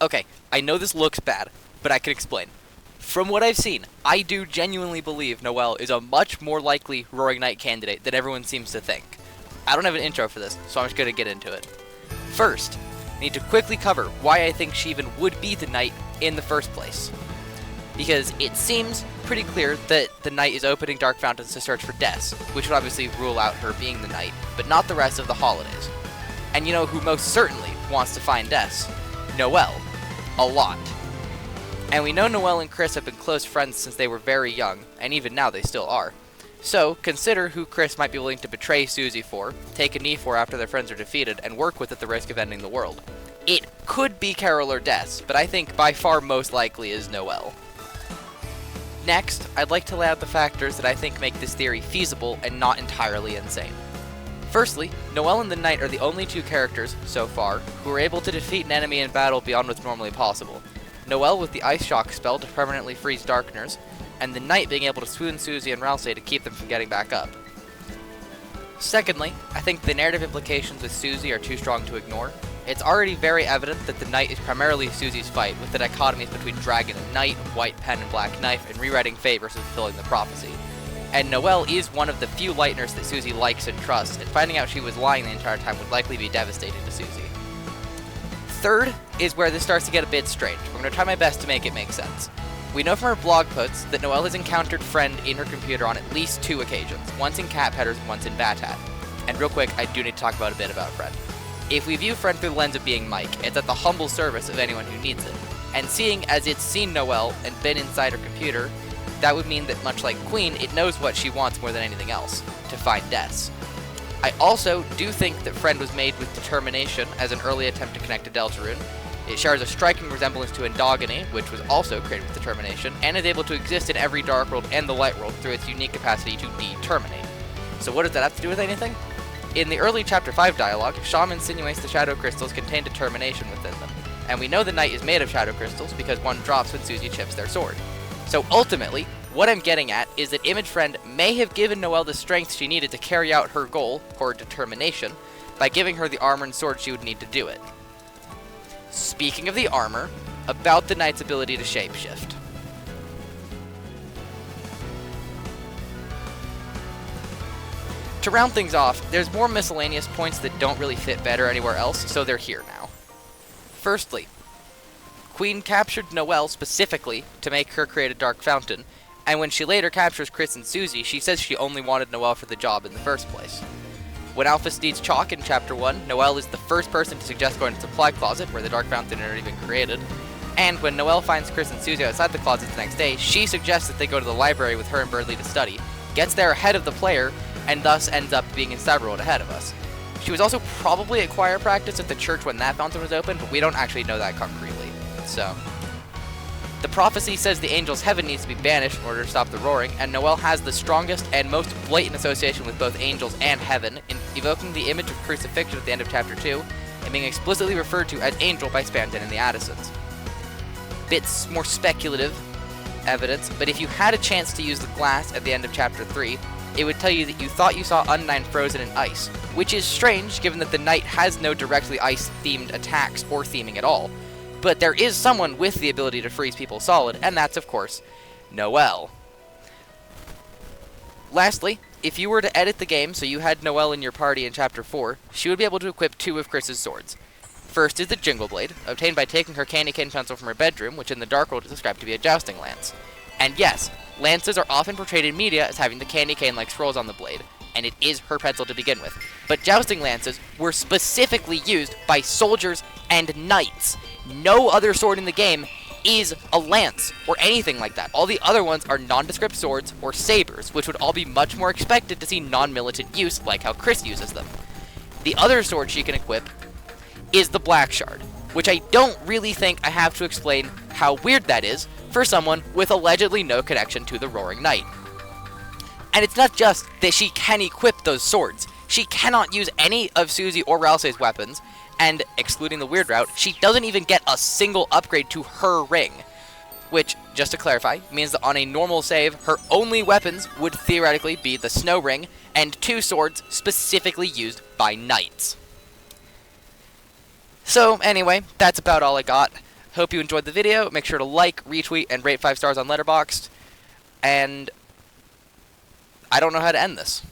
Okay, I know this looks bad, but I can explain. From what I've seen, I do genuinely believe Noelle is a much more likely Roaring Knight candidate than everyone seems to think. I don't have an intro for this, so I'm just going to get into it. First, I need to quickly cover why I think she even would be the knight in the first place. Because it seems pretty clear that the knight is opening dark fountains to search for deaths, which would obviously rule out her being the knight, but not the rest of the holidays. And you know who most certainly wants to find deaths? Noelle. A lot. And we know Noelle and Chris have been close friends since they were very young, and even now they still are. So, consider who Chris might be willing to betray Susie for, take a knee for after their friends are defeated, and work with at the risk of ending the world. It could be Carol or Des, but I think by far most likely is Noelle. Next, I'd like to lay out the factors that I think make this theory feasible and not entirely insane. Firstly, Noelle and the Knight are the only two characters, so far, who are able to defeat an enemy in battle beyond what's normally possible. Noelle with the Ice Shock spell to permanently freeze Darkners, and the Knight being able to swoon Susie and Ralsei to keep them from getting back up. Secondly, I think the narrative implications with Susie are too strong to ignore. It's already very evident that the Knight is primarily Susie's fight, with the dichotomies between Dragon and Knight, White Pen and Black Knife, and rewriting fate versus fulfilling the prophecy. And Noelle is one of the few Lightners that Susie likes and trusts, and finding out she was lying the entire time would likely be devastating to Susie. Third is where this starts to get a bit strange. I'm going to try my best to make it make sense. We know from her blog posts that Noelle has encountered Friend in her computer on at least 2 occasions, once in Cat Pedders and once in Batat. And real quick, I do need to talk about a bit about Friend. If we view Friend through the lens of being Mike, it's at the humble service of anyone who needs it. And seeing as it's seen Noelle and been inside her computer, that would mean that much like Queen, it knows what she wants more than anything else, to find deaths. I also do think that Friend was made with determination as an early attempt to connect to Deltarune. It shares a striking resemblance to Endogeny, which was also created with determination, and is able to exist in every Dark World and the Light World through its unique capacity to determinate. So what does that have to do with anything? In the early Chapter 5 dialogue, Sham insinuates the Shadow Crystals contain determination within them, and we know the Knight is made of Shadow Crystals because one drops when Susie chips their sword. So ultimately, what I'm getting at is that Image Friend may have given Noelle the strength she needed to carry out her goal, or determination, by giving her the armor and sword she would need to do it. Speaking of the armor, about the Knight's ability to shapeshift. To round things off, there's more miscellaneous points that don't really fit better anywhere else, so they're here now. Firstly, Queen captured Noelle specifically to make her create a dark fountain, and when she later captures Chris and Susie, she says she only wanted Noelle for the job in the first place. When Alphys needs chalk in Chapter 1, Noelle is the first person to suggest going to the supply closet, where the dark fountain had already been created. And when Noelle finds Chris and Susie outside the closet the next day, she suggests that they go to the library with her and Birdley to study, gets there ahead of the player, and thus ends up being in Cyberworld ahead of us. She was also probably at choir practice at the church when that fountain was open, but we don't actually know that concretely. So, the prophecy says the angel's heaven needs to be banished in order to stop the roaring, and Noelle has the strongest and most blatant association with both angels and heaven, in evoking the image of crucifixion at the end of Chapter 2, and being explicitly referred to as angel by Spamton and the Addisons. Bits more speculative evidence, but if you had a chance to use the glass at the end of Chapter 3, it would tell you that you thought you saw Undyne frozen in ice, which is strange given that the Knight has no directly ice-themed attacks or theming at all. But there is someone with the ability to freeze people solid, and that's, of course, Noelle. Lastly, if you were to edit the game so you had Noelle in your party in Chapter 4, she would be able to equip 2 of Chris's swords. First is the Jingle Blade, obtained by taking her candy cane pencil from her bedroom, which in the Dark World is described to be a jousting lance. And yes, lances are often portrayed in media as having the candy cane-like scrolls on the blade, and it is her pencil to begin with. But jousting lances were specifically used by soldiers and knights. No other sword in the game is a lance or anything like that. All the other ones are nondescript swords or sabers, which would all be much more expected to see non-militant use, like how Chris uses them. The other sword she can equip is the Black Shard, which I don't really think I have to explain how weird that is for someone with allegedly no connection to the Roaring Knight. And it's not just that she can equip those swords. She cannot use any of Susie or Ralsei's weapons, and, excluding the weird route, she doesn't even get a single upgrade to her ring. Which, just to clarify, means that on a normal save, her only weapons would theoretically be the Snow Ring, and 2 swords specifically used by knights. So, anyway, that's about all I got. Hope you enjoyed the video. Make sure to like, retweet, and rate 5 stars on Letterboxd. And I don't know how to end this.